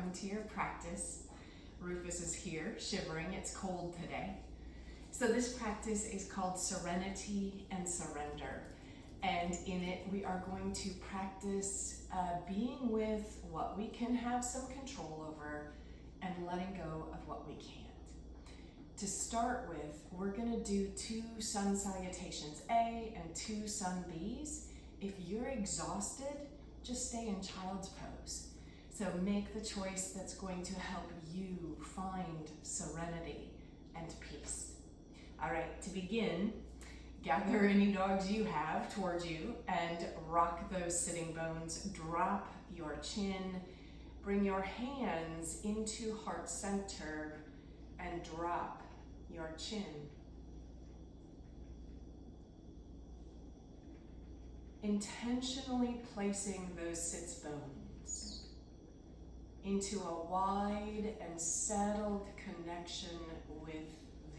welcome to your practice. Rufus is here, shivering. It's cold today. So this practice is called Serenity and Surrender. And in it, we are going to practice being with what we can have some control over and letting go of what we can't. To start with, we're going to do 2 sun salutations A and 2 sun Bs. If you're exhausted, just stay in child's pose. So make the choice that's going to help you find serenity and peace. All right, to begin, gather any dogs you have towards you and rock those sitting bones. Drop your chin, bring your hands into heart center and drop your chin. Intentionally placing those sits bones into a wide and settled connection with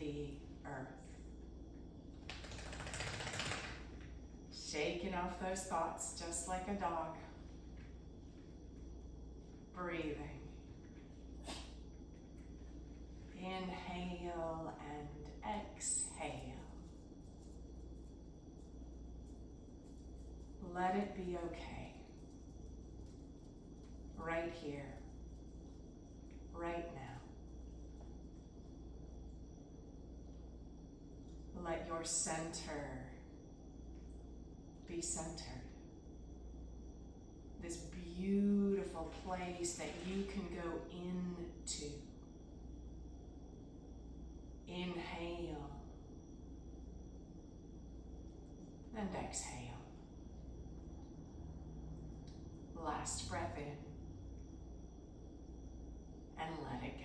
the earth. Shaking off those thoughts just like a dog. Breathing. Inhale and exhale. Let it be okay. Right here. Right now. Let your center be centered. This beautiful place that you can go into. Inhale and exhale. Last breath in and let it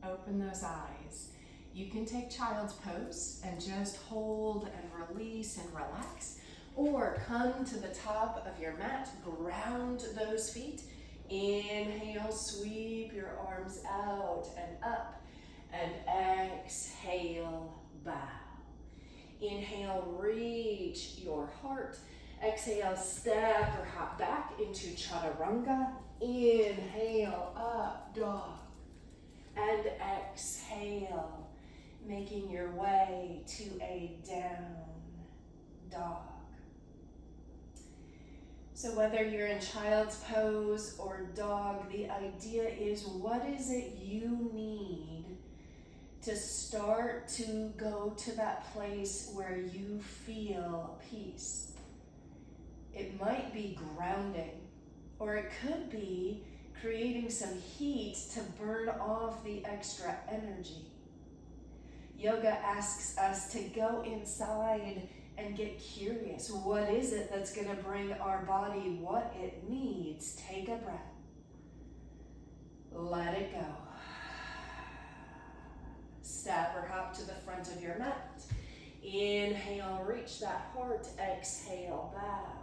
go. Open those eyes. You can take child's pose and just hold and release and relax, or come to the top of your mat, ground those feet. Inhale, sweep your arms out and up, and exhale, bow. Inhale, reach your heart. Exhale, step or hop back into chaturanga. Inhale, up dog. And exhale, making your way to a down dog. So whether you're in child's pose or dog, the idea is, what is it you need to start to go to that place where you feel peace? It might be grounding, or it could be creating some heat to burn off the extra energy. Yoga asks us to go inside and get curious. What is it that's going to bring our body what it needs? Take a breath. Let it go. Step or hop to the front of your mat. Inhale, reach that heart. Exhale, bow.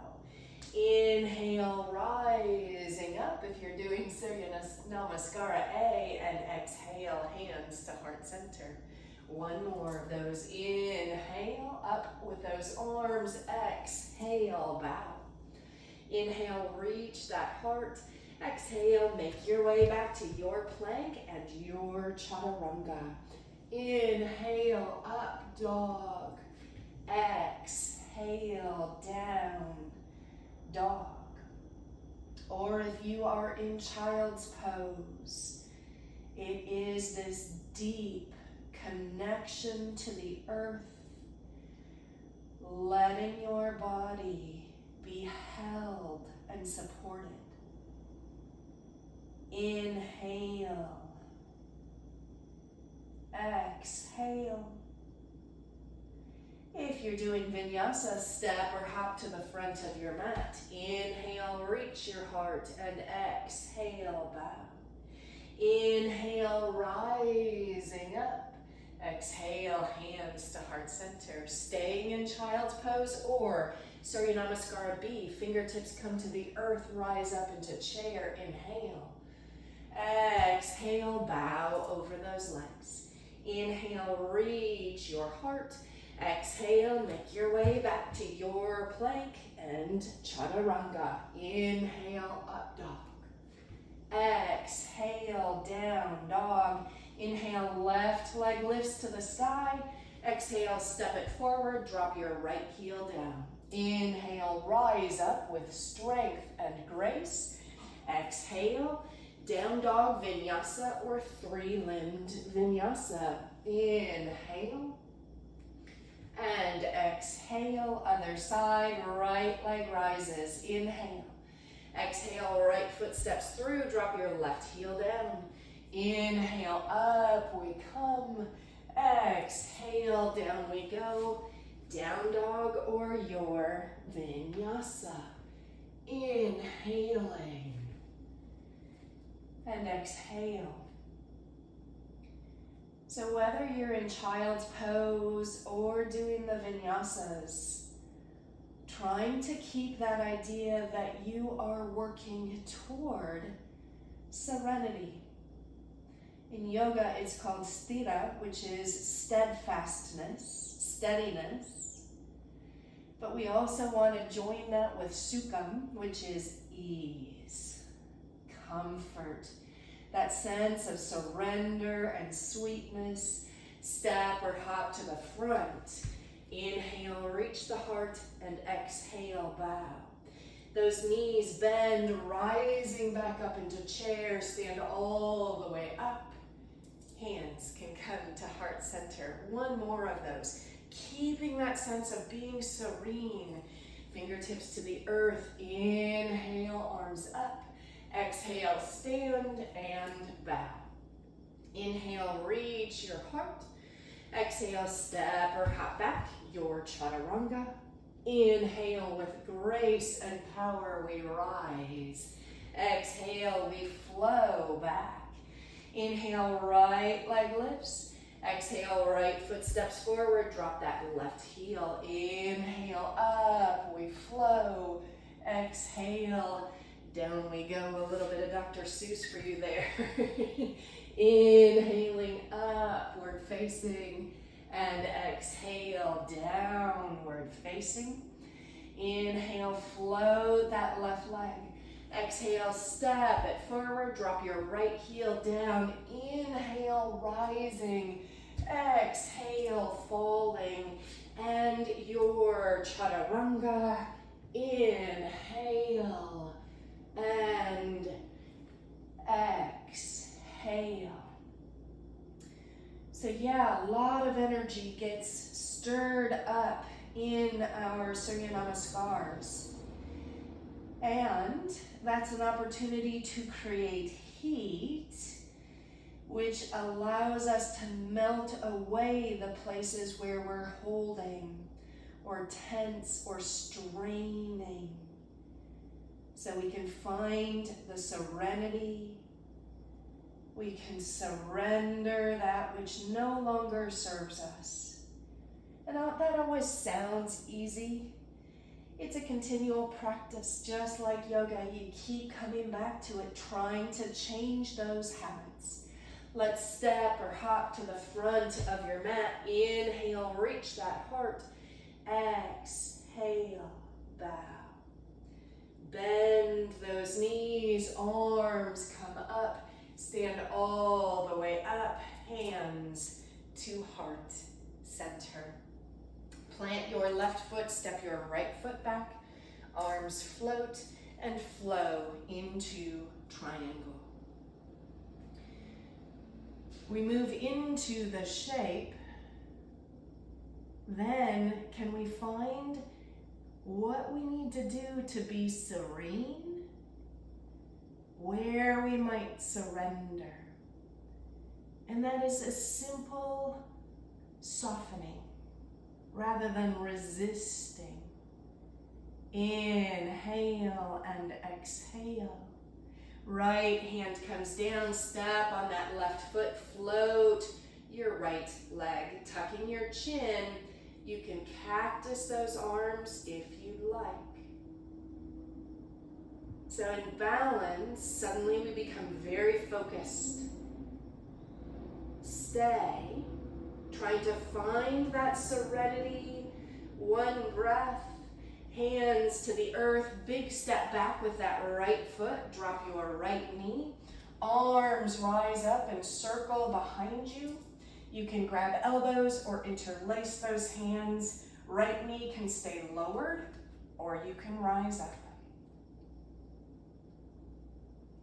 Inhale, rising up if you're doing Surya Namaskara A, and exhale, hands to heart center. One more of those. Inhale, up with those arms. Exhale, bow. Inhale, reach that heart. Exhale, make your way back to your plank and your chaturanga. Inhale, up dog. Exhale, down dog. Or if you are in child's pose, it is this deep connection to the earth, letting your body be held and supported. Inhale, exhale. If you're doing vinyasa, step or hop to the front of your mat. Inhale, reach your heart, and exhale, bow. Inhale, rising up. Exhale, hands to heart center. Staying in child's pose or Surya Namaskara B. Fingertips come to the earth, rise up into chair. Inhale. Exhale, bow over those legs. Inhale, reach your heart. Exhale, make your way back to your plank and chaturanga. Inhale, up dog. Exhale, down dog. Inhale, left leg lifts to the sky. Exhale, step it forward, drop your right heel down. Inhale, rise up with strength and grace. Exhale, down dog vinyasa or three-limbed vinyasa. Inhale. And exhale, other side, right leg rises. Inhale. Exhale, right foot steps through, drop your left heel down. Inhale, up we come. Exhale, down we go. Down dog or your vinyasa. Inhaling. And exhale. So whether you're in child's pose or doing the vinyasas, trying to keep that idea that you are working toward serenity. In yoga, it's called sthira, which is steadfastness, steadiness. But we also want to join that with sukham, which is ease, comfort, that sense of surrender and sweetness. Step or hop to the front. Inhale, reach the heart, and exhale, bow. Those knees bend, rising back up into chair. Stand all the way up. Hands can come to heart center. One more of those. Keeping that sense of being serene. Fingertips to the earth. Inhale, arms up. Exhale, stand and bow. Inhale, reach your heart. Exhale, step or hop back, your chaturanga. Inhale, with grace and power, we rise. Exhale, we flow back. Inhale, right leg lifts. Exhale, right foot steps forward, drop that left heel. Inhale, up, we flow. Exhale, down we go. A little bit of Dr. Seuss for you there. Inhaling, upward facing, and exhale, downward facing. Inhale, float that left leg. Exhale, step it forward, drop your right heel down. Inhale, rising. Exhale, folding. And your chaturanga. Inhale and exhale. So yeah, a lot of energy gets stirred up in our Surya Namaskars. And that's an opportunity to create heat, which allows us to melt away the places where we're holding or tense or straining. So we can find the serenity. We can surrender that which no longer serves us. And that always sounds easy. It's a continual practice, just like yoga. You keep coming back to it, trying to change those habits. Let's step or hop to the front of your mat. Inhale, reach that heart. Exhale, bow. Bend those knees, arms come up. Stand all the way up, hands to heart center. Plant your left foot, step your right foot back. Arms float and flow into triangle. We move into the shape. Then can we find what we need to do to be serene? Where we might surrender. And that is a simple softening rather than resisting. Inhale and exhale. Right hand comes down, step on that left foot, float your right leg, tucking your chin. You can cactus those arms if you like. So in balance, suddenly we become very focused. Stay Trying to find that serenity. One breath. Hands to the earth. Big step back with that right foot. Drop your right knee. Arms rise up and circle behind you. You can grab elbows or interlace those hands. Right knee can stay lowered, or you can rise up.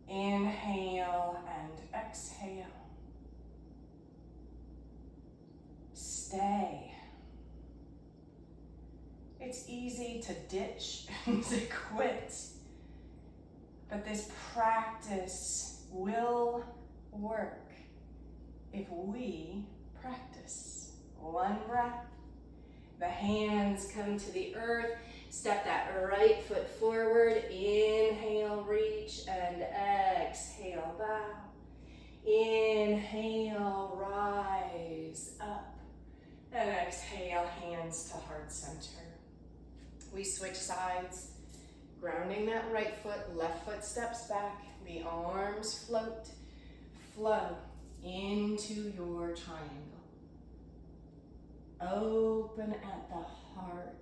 Inhale and exhale. Stay. It's easy to ditch and to quit, but this practice will work if we practice. One breath. The hands come to the earth. Step that right foot forward. Inhale, reach, and exhale, bow. Inhale, rise up. And exhale, hands to heart center. We switch sides, grounding that right foot. Left foot steps back. The arms float, flow into your triangle. Open at the heart.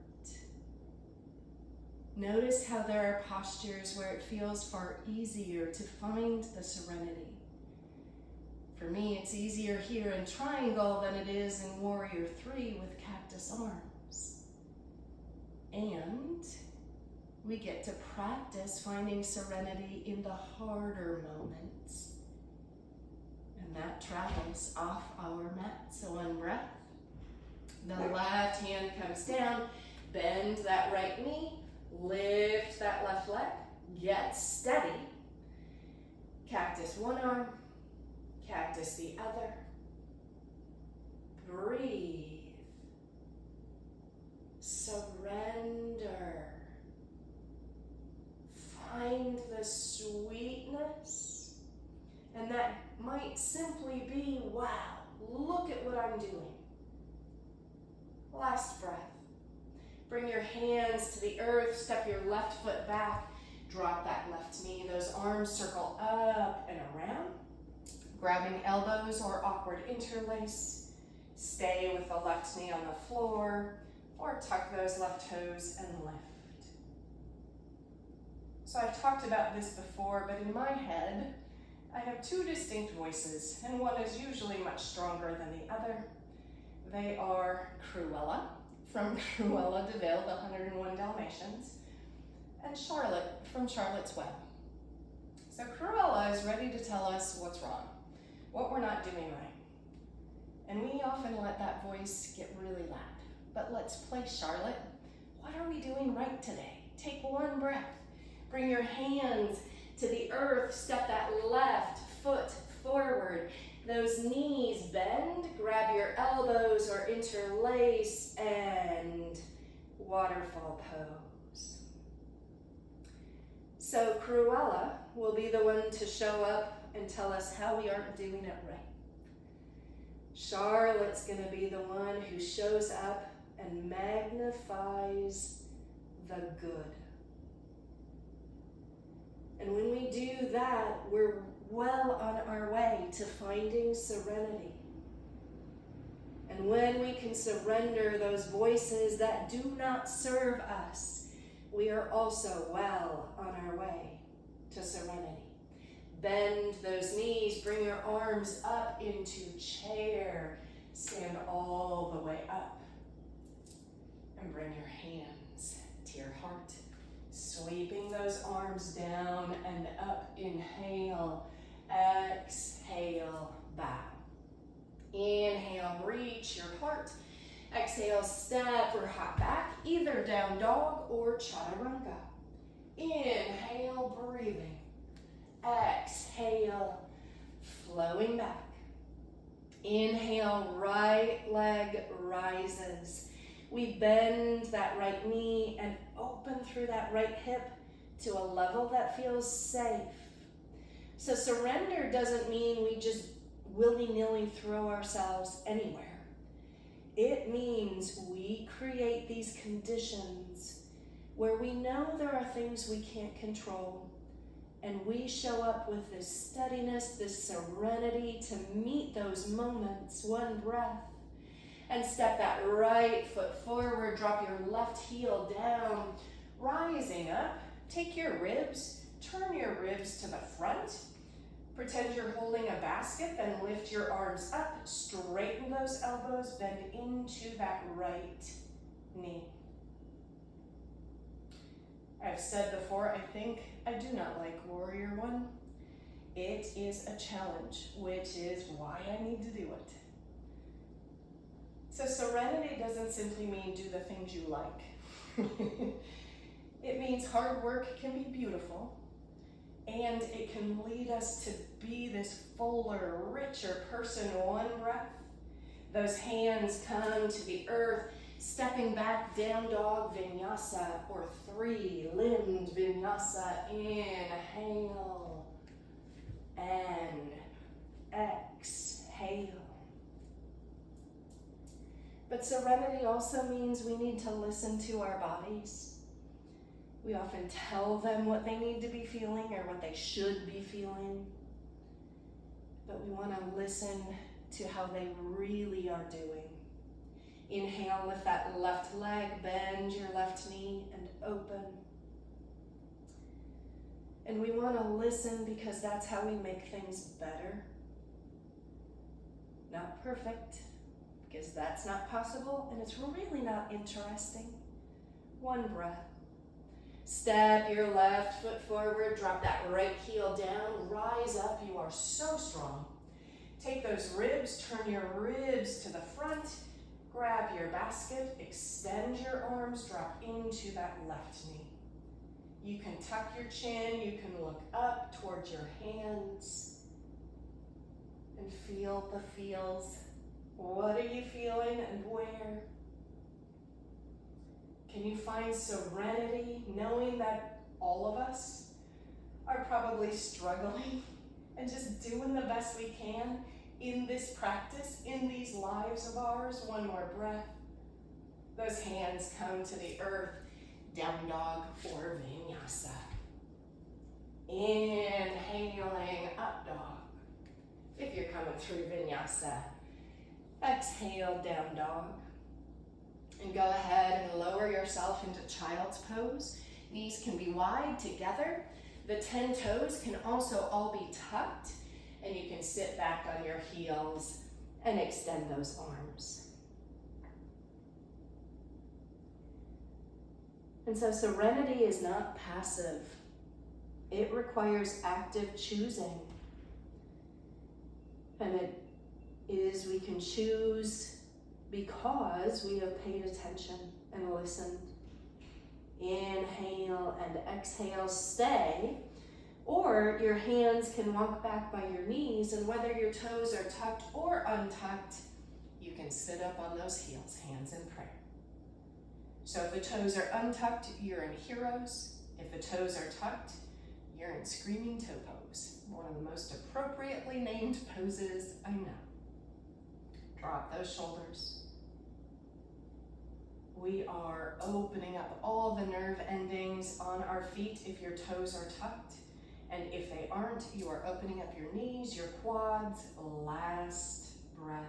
Notice how there are postures where it feels far easier to find the serenity. For me, it's easier here in triangle than it is in warrior 3 with cactus arms. And we get to practice finding serenity in the harder moments. And that travels off our mat. So one breath. The left hand comes down. Bend that right knee. Lift that left leg. Get steady. Cactus one arm. Cactus the other. Breathe. Surrender. Find the sweetness. And that might simply be, wow, look at what I'm doing. Last breath. Bring your hands to the earth. Step your left foot back. Drop that left knee. Those arms circle up and around. Grabbing elbows or awkward interlace. Stay with the left knee on the floor, or tuck those left toes and lift. So I've talked about this before, but in my head, I have two distinct voices, and one is usually much stronger than the other. They are Cruella, from Cruella de Vil, the 101 Dalmatians, and Charlotte, from Charlotte's Web. So Cruella is ready to tell us what's wrong, what we're not doing right. And we often let that voice get really loud. But let's play Charlotte. What are we doing right today? Take one breath. Bring your hands to the earth. Step that left foot forward. Those knees bend. Grab your elbows or interlace and waterfall pose. So Cruella will be the one to show up and tell us how we aren't doing it right. Charlotte's going to be the one who shows up and magnifies the good. And when we do that, we're well on our way to finding serenity. And when we can surrender those voices that do not serve us, we are also well on our way to serenity. Bend those knees, bring your arms up into chair. Stand all the way up. And bring your hands to your heart. Sweeping those arms down and up. Inhale, exhale, bow. Inhale, reach your heart. Exhale, step or hop back, either down dog or chaturanga. Inhale, breathing. Exhale, flowing back. Inhale, right leg rises. We bend that right knee and open through that right hip to a level that feels safe. So surrender doesn't mean we just willy-nilly throw ourselves anywhere. It means we create these conditions where we know there are things we can't control, and we show up with this steadiness, this serenity to meet those moments. One breath. And step that right foot forward, drop your left heel down, rising up. Take your ribs, turn your ribs to the front. Pretend you're holding a basket, then lift your arms up, straighten those elbows, bend into that right knee. I've said before, I think I do not like Warrior One. It is a challenge, which is why I need to do it. So serenity doesn't simply mean do the things you like. It means hard work can be beautiful, and it can lead us to be this fuller, richer person. One breath. Those hands come to the earth, stepping back, down dog vinyasa, or three-limbed vinyasa. Inhale and exhale. But serenity also means we need to listen to our bodies. We often tell them what they need to be feeling or what they should be feeling. But we want to listen to how they really are doing. Inhale, lift that left leg, bend your left knee and open. And we want to listen because that's how we make things better. Not perfect, because that's not possible and it's really not interesting. One breath. Step your left foot forward, drop that right heel down, rise up. You are so strong. Take those ribs, turn your ribs to the front, grab your basket, extend your arms, drop into that left knee. You can tuck your chin, you can look up towards your hands and feel the feels. What are you feeling and where? Can you find serenity knowing that all of us are probably struggling and just doing the best we can in this practice, in these lives of ours? One more breath. Those hands come to the earth, down dog or vinyasa. Inhaling up dog. If you're coming through vinyasa, exhale down dog. And go ahead and lower yourself into child's pose. Knees can be wide together. The 10 toes can also all be tucked, and you can sit back on your heels and extend those arms. And so serenity is not passive. It requires active choosing. And it is, we can choose because we have paid attention and listened. Inhale and exhale, stay. Or your hands can walk back by your knees, and whether your toes are tucked or untucked, you can sit up on those heels, hands in prayer. So if the toes are untucked, you're in heroes. If the toes are tucked, you're in screaming toe pose. One of the most appropriately named poses I know. Drop those shoulders. We are opening up all the nerve endings on our feet if your toes are tucked. And if they aren't, you are opening up your knees, your quads. Last breath.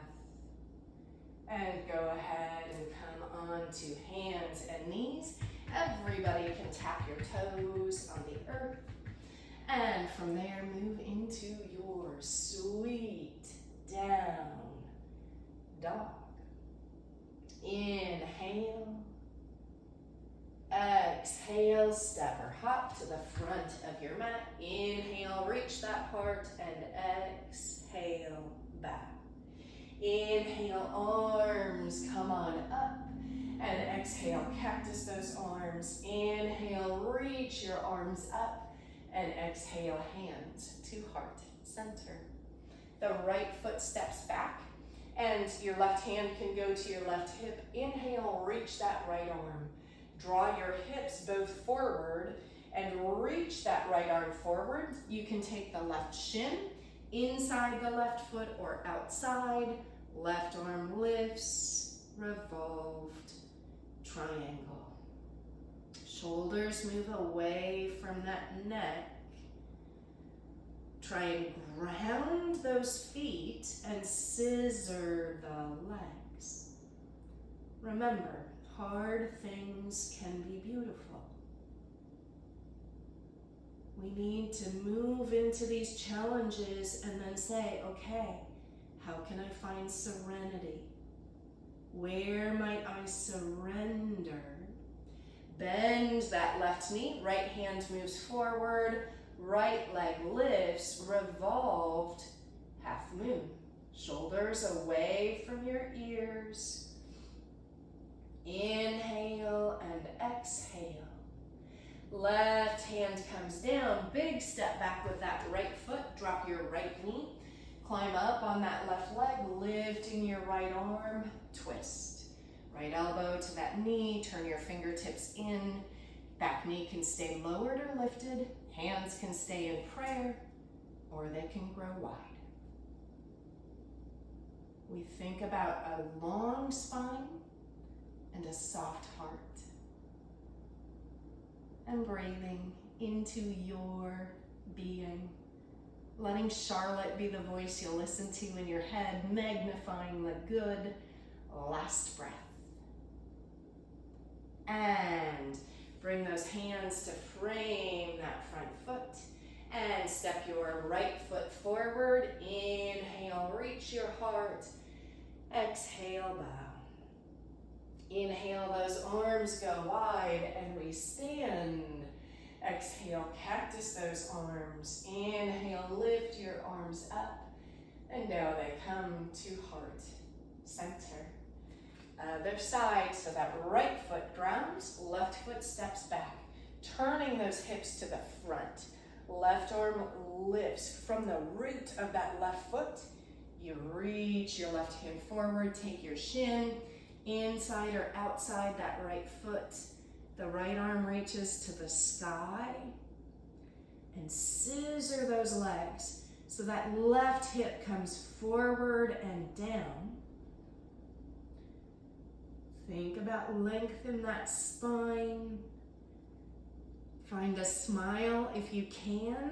And go ahead and come on to hands and knees. Everybody can tap your toes on the earth. And from there, move into your sweet down dog. Inhale. Exhale, step or hop to the front of your mat. Inhale, reach that heart, and exhale back. Inhale, arms come on up, and exhale, cactus those arms. Inhale, reach your arms up, and exhale, hands to heart center. The right foot steps back, and your left hand can go to your left hip. Inhale, reach that right arm. Draw your hips both forward and reach that right arm forward. You can take the left shin inside the left foot or outside. Left arm lifts, revolved triangle. Shoulders move away from that neck. Try and ground those feet and scissor the legs. Remember, hard things can be beautiful. We need to move into these challenges and then say, okay, how can I find serenity? Where might I surrender? Bend that left knee, right hand moves forward, right leg lifts, revolved half moon. Shoulders away from your ears. Inhale and exhale. Left hand comes down, big step back with that right foot, drop your right knee, climb up on that left leg, lifting your right arm, twist. Right elbow to that knee, turn your fingertips in, back knee can stay lowered or lifted, hands can stay in prayer, or they can grow wide. We think about a long spine and a soft heart. And breathing into your being. Letting Charlotte be the voice you'll listen to in your head, magnifying the good. Last breath. And bring those hands to frame that front foot. And step your right foot forward. Inhale, reach your heart. Exhale, bow. Inhale, those arms go wide and we stand. Exhale, cactus those arms. Inhale, lift your arms up. And now they come to heart center. Other side, so that right foot grounds, left foot steps back. Turning those hips to the front. Left arm lifts from the root of that left foot. You reach your left hand forward, take your shin inside or outside that right foot. The right arm reaches to the sky. And scissor those legs so that left hip comes forward and down. Think about length in that spine. Find a smile if you can.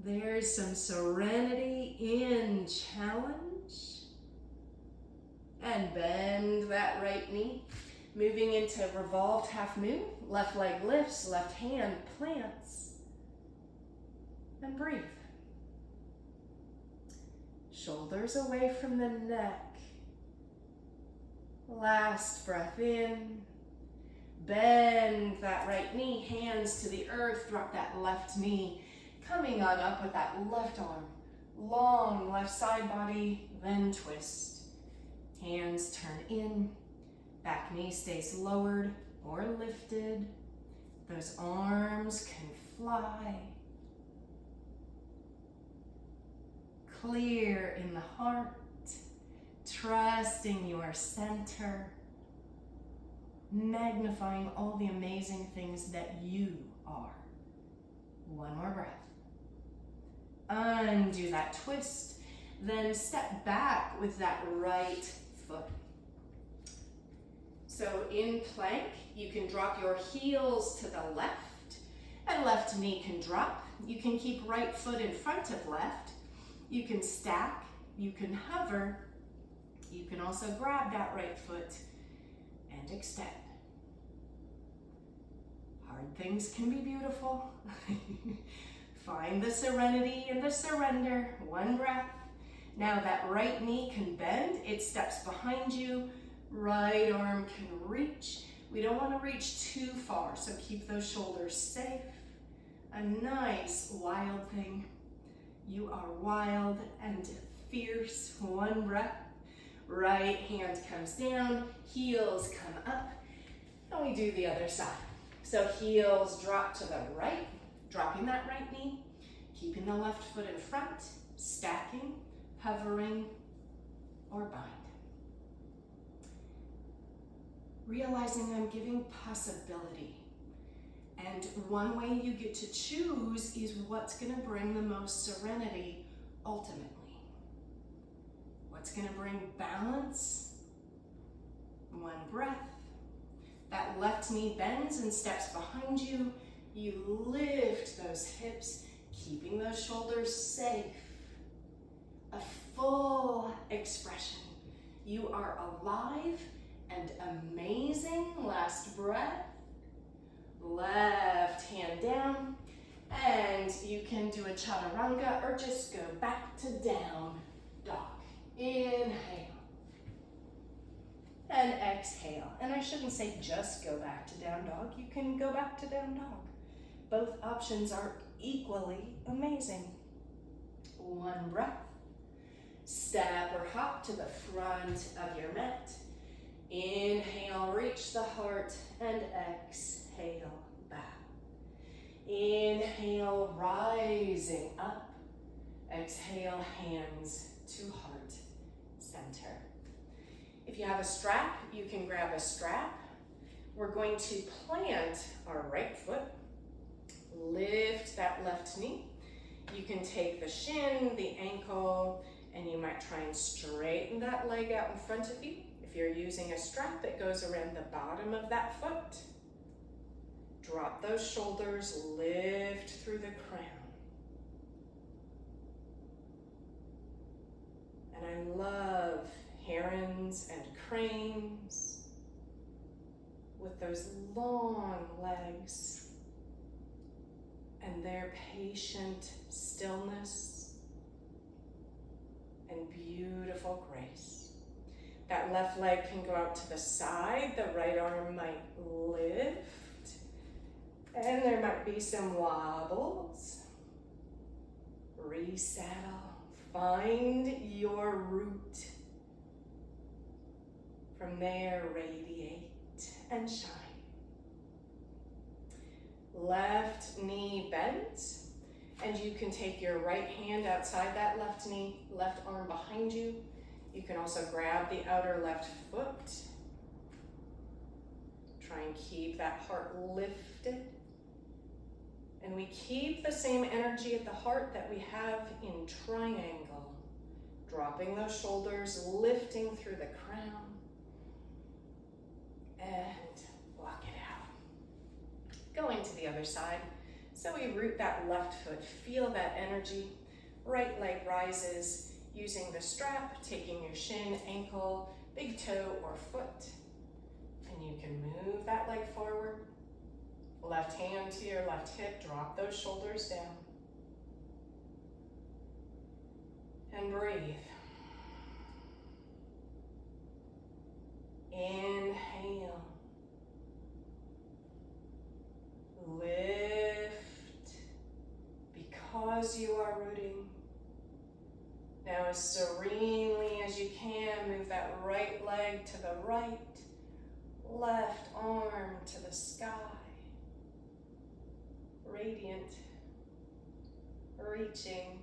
There's some serenity in challenge. And bend that right knee. Moving into revolved half moon. Left leg lifts, left hand plants. And breathe. Shoulders away from the neck. Last breath in. Bend that right knee, hands to the earth, drop that left knee. Coming on up with that left arm. Long left side body, then twist. Hands turn in. Back knee stays lowered or lifted. Those arms can fly. Clear in the heart. Trusting your center. Magnifying all the amazing things that you are. One more breath. Undo that twist. Then step back with that right foot. So in plank, you can drop your heels to the left and left knee can drop. You can keep right foot in front of left. You can stack, you can hover. You can also grab that right foot and extend. Hard things can be beautiful. Find the serenity and the surrender. One breath. Now that right knee can bend. It steps behind you. Right arm can reach. We don't want to reach too far, so keep those shoulders safe. A nice wild thing. You are wild and fierce. One breath. Right hand comes down, heels come up, and we do the other side. So heels drop to the right, dropping that right knee, keeping the left foot in front, stacking, hovering, or bind. Realizing I'm giving possibility. And one way you get to choose is what's going to bring the most serenity ultimately. What's going to bring balance? One breath. That left knee bends and steps behind you. You lift those hips, keeping those shoulders safe. A full expression. You are alive and amazing. Last breath. Left hand down. And you can do a chaturanga or just go back to down dog. Inhale. And exhale. And I shouldn't say just go back to down dog. You can go back to down dog. Both options are equally amazing. One breath. Step or hop to the front of your mat. Inhale, reach the heart, and exhale, bow. Inhale, rising up. Exhale, hands to heart center. If you have a strap, you can grab a strap. We're going to plant our right foot. Lift that left knee. You can take the shin, the ankle, and you might try and straighten that leg out in front of you. If you're using a strap, it goes around the bottom of that foot. Drop those shoulders, lift through the crown. And I love herons and cranes with those long legs and their patient stillness and beautiful grace. That left leg can go out to the side, the right arm might lift, and there might be some wobbles. Resettle, find your root. From there, radiate and shine. Left knee bends, and you can take your right hand outside that left knee, left arm behind you. You can also grab the outer left foot. Try and keep that heart lifted. And we keep the same energy at the heart that we have in triangle. Dropping those shoulders, lifting through the crown. And walk it out. Going to the other side. So we root that left foot. Feel that energy. Right leg rises. Using the strap, taking your shin, ankle, big toe, or foot. And you can move that leg forward. Left hand to your left hip, drop those shoulders down. And breathe. Inhale. Lift. Because you are rooting. Now as serenely as you can, move that right leg to the right, left arm to the sky. Radiant, reaching.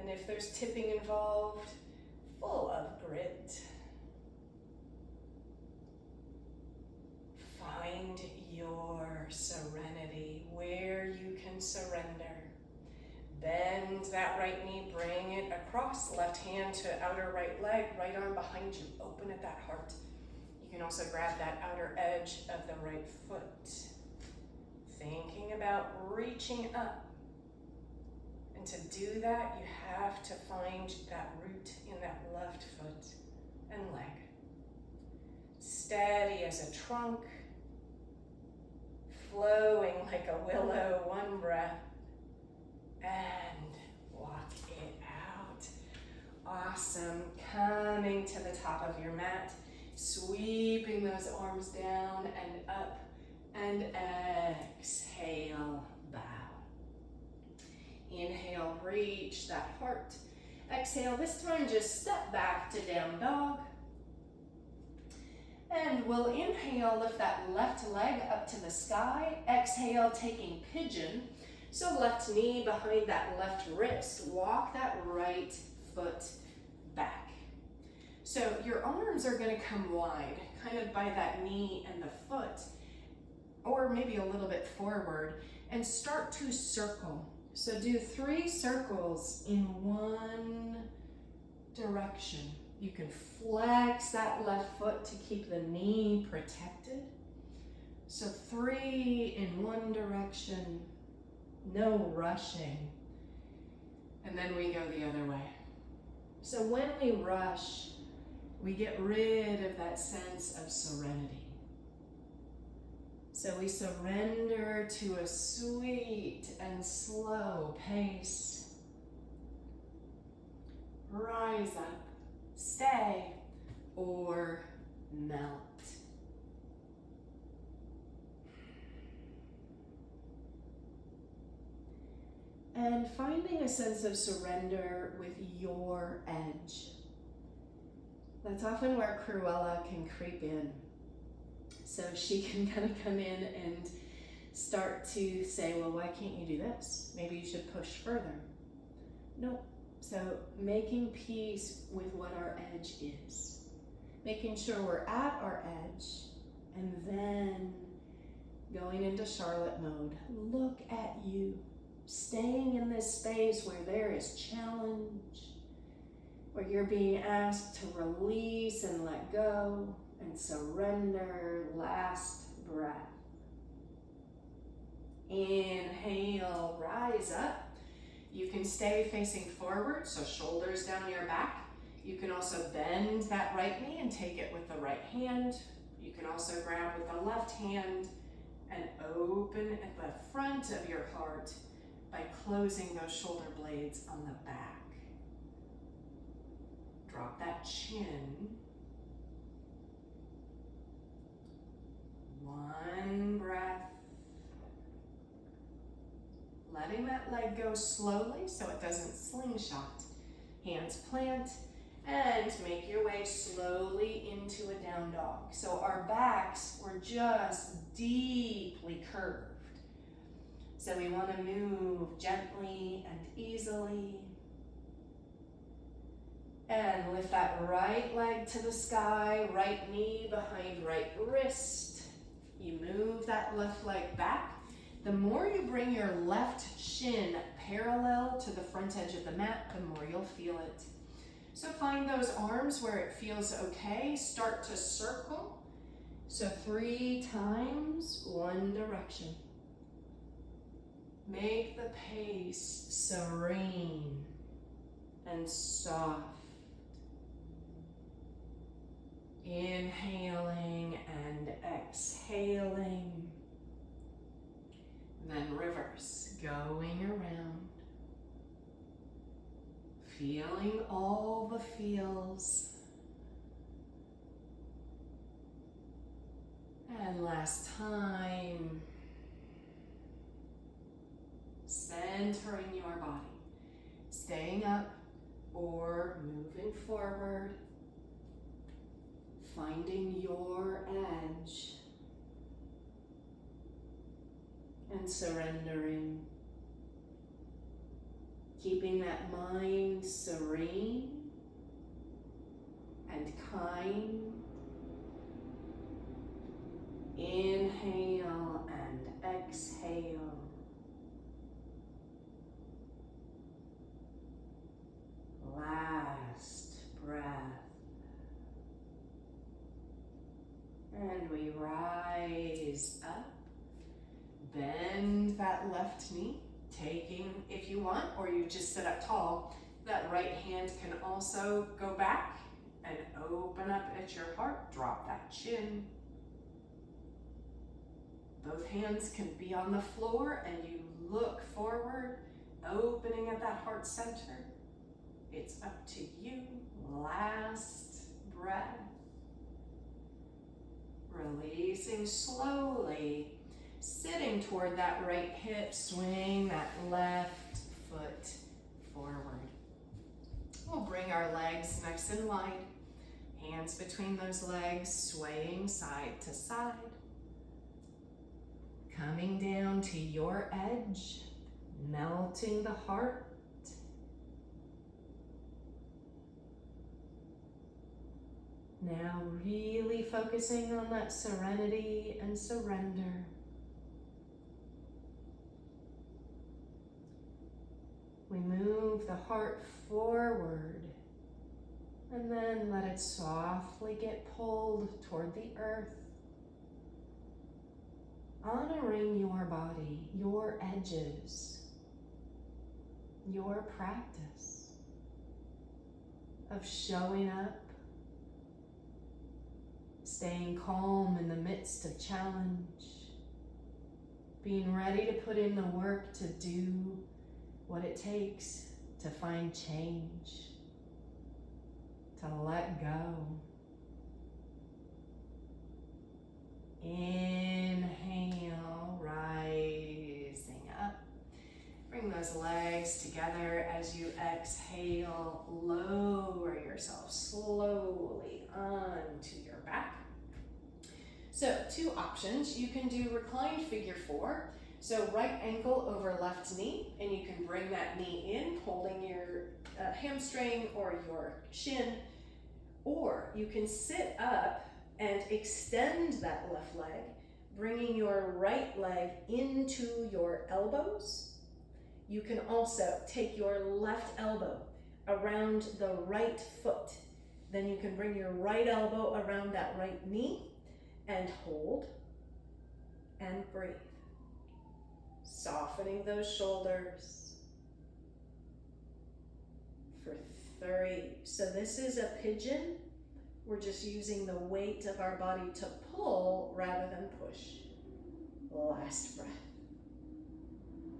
And if there's tipping involved, full of grit. Find your serenity, where you can surrender. Bend that right knee, bring it across, left hand to outer right leg, right arm behind you, open at that heart. You can also grab that outer edge of the right foot. Thinking about reaching up. And to do that, you have to find that root in that left foot and leg. Steady as a trunk, flowing like a willow, one breath. And walk it out. Awesome. Coming to the top of your mat, sweeping those arms down and up, and exhale, bow. Inhale, reach that heart. Exhale, this time just step back to down dog. And we'll inhale, lift that left leg up to the sky. Exhale, taking pigeon. So left knee behind that left wrist. Walk that right foot back. So your arms are going to come wide, kind of by that knee and the foot, or maybe a little bit forward, and start to circle. So do 3 circles in one direction. You can flex that left foot to keep the knee protected. So 3 in one direction. No rushing. And then we go the other way. So when we rush, we get rid of that sense of serenity. So we surrender to a sweet and slow pace. Rise up, stay, or melt. And finding a sense of surrender with your edge. That's often where Cruella can creep in. So she can kind of come in and start to say, well, why can't you do this? Maybe you should push further. No. So making peace with what our edge is. Making sure we're at our edge, and then going into Charlotte mode. Look at you. Staying in this space where there is challenge, where you're being asked to release and let go and surrender. Last breath. Inhale, rise up. You can stay facing forward, so shoulders down your back. You can also bend that right knee and take it with the right hand. You can also grab with the left hand and open at the front of your heart by closing those shoulder blades on the back. Drop that chin. One breath. Letting that leg go slowly so it doesn't slingshot. Hands plant and make your way slowly into a down dog. So our backs were just deeply curved. So we want to move gently and easily. And lift that right leg to the sky, right knee behind right wrist. You move that left leg back. The more you bring your left shin parallel to the front edge of the mat, the more you'll feel it. So find those arms where it feels okay. Start to circle. So 3 times, one direction. Make the pace serene and soft. Inhaling and exhaling. And then reverse, going around. Feeling all the feels. And last time. Centering your body. Staying up or moving forward. Finding your edge. And surrendering. Keeping that mind serene and kind. Inhale and exhale. Last breath. And we rise up. Bend that left knee. Taking, if you want, or you just sit up tall, that right hand can also go back and open up at your heart. Drop that chin. Both hands can be on the floor and you look forward, opening at that heart center. It's up to you. Last breath. Releasing slowly. Sitting toward that right hip, swing that left foot forward. We'll bring our legs nice and wide. Hands between those legs, swaying side to side. Coming down to your edge, melting the heart. Now really focusing on that serenity and surrender. We move the heart forward and then let it softly get pulled toward the earth. Honoring your body, your edges, your practice. of showing up, staying calm in the midst of challenge, being ready to put in the work to do what it takes to find change, to let go. Inhale, rising up. Bring those legs together as you exhale. Lower yourself slowly onto your back. So 2 options. You can do reclined figure 4. So right ankle over left knee, and you can bring that knee in, holding your hamstring or your shin, or you can sit up and extend that left leg, bringing your right leg into your elbows. You can also take your left elbow around the right foot. Then you can bring your right elbow around that right knee and hold and breathe. Softening those shoulders for 3. So this is a pigeon. We're just using the weight of our body to pull rather than push. Last breath.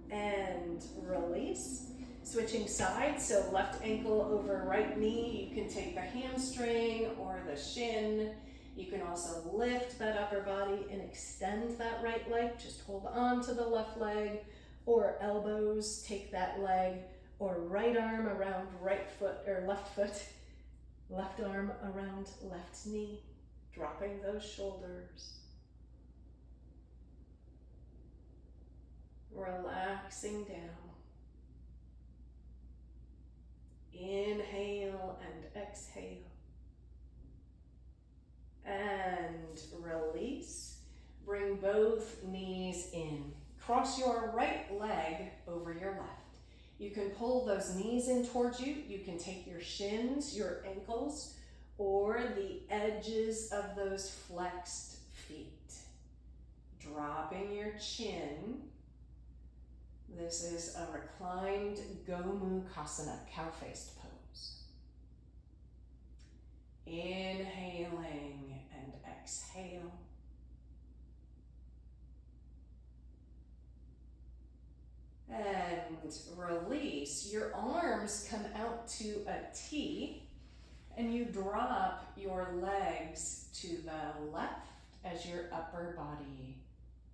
And release. Switching sides, so left ankle over right knee. You can take the hamstring or the shin. You can also lift that upper body and extend that right leg. Just hold on to the left leg, or elbows, take that leg, or right arm around right foot or left foot. Left arm around left knee, dropping those shoulders. Relaxing down. Inhale and exhale. And release. Bring both knees in. Cross your right leg over your left. You can pull those knees in towards you. You can take your shins, your ankles, or the edges of those flexed feet. Dropping your chin. This is a reclined Gomukhasana, cow-faced pose. Inhaling and exhale. And release. Your arms come out to a T, and you drop your legs to the left as your upper body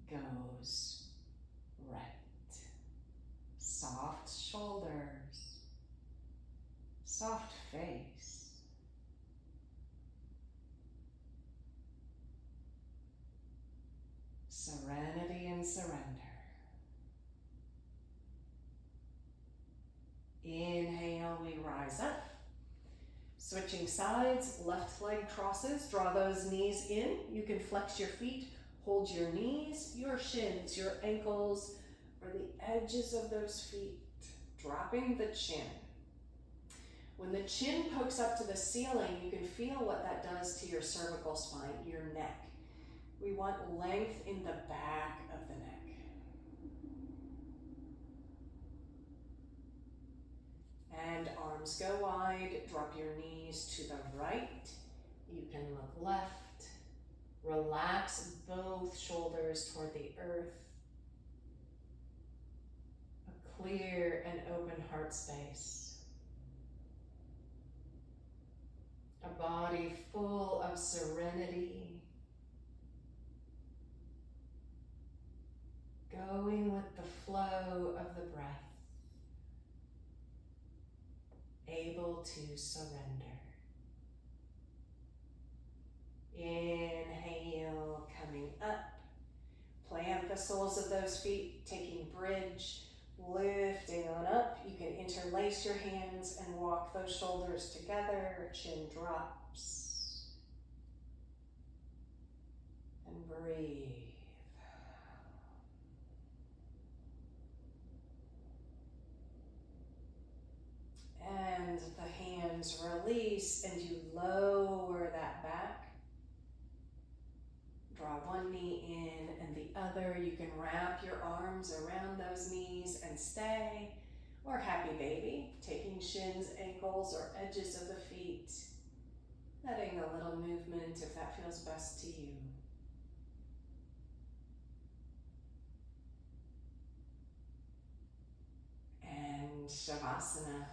goes right. Soft shoulders, soft face. Serenity and surrender. Inhale, we rise up. Switching sides, left leg crosses, draw those knees in. You can flex your feet, hold your knees, your shins, your ankles, or the edges of those feet, dropping the chin. When the chin pokes up to the ceiling, you can feel what that does to your cervical spine, your neck. We want length in the back of the neck. And arms go wide, drop your knees to the right. You can look left. Relax both shoulders toward the earth. A clear and open heart space. A body full of serenity. Going with the flow of the breath. Able to surrender. Inhale, coming up. Plant the soles of those feet, taking bridge, lifting on up. You can interlace your hands and walk those shoulders together. Chin drops. And breathe. And the hands release, and you lower that back. Draw one knee in and the other. You can wrap your arms around those knees and stay. Or happy baby, taking shins, ankles, or edges of the feet, adding a little movement if that feels best to you. And Shavasana.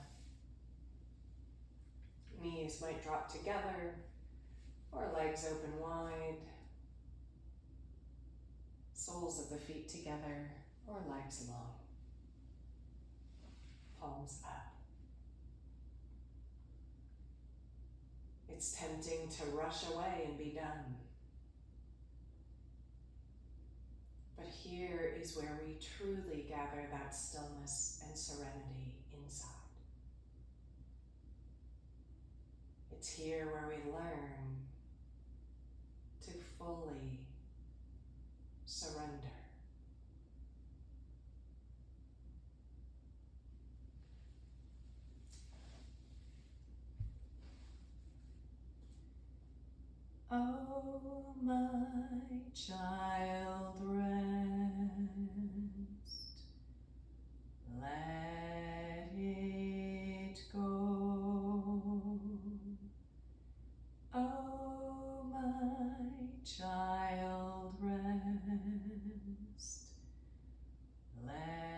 Knees might drop together or legs open wide. Soles of the feet together or legs long. Palms up. It's tempting to rush away and be done. But here is where we truly gather that stillness and serenity inside. It's here where we learn to fully surrender. Oh, my child, rest. Let it go. Oh, my child, rest. Let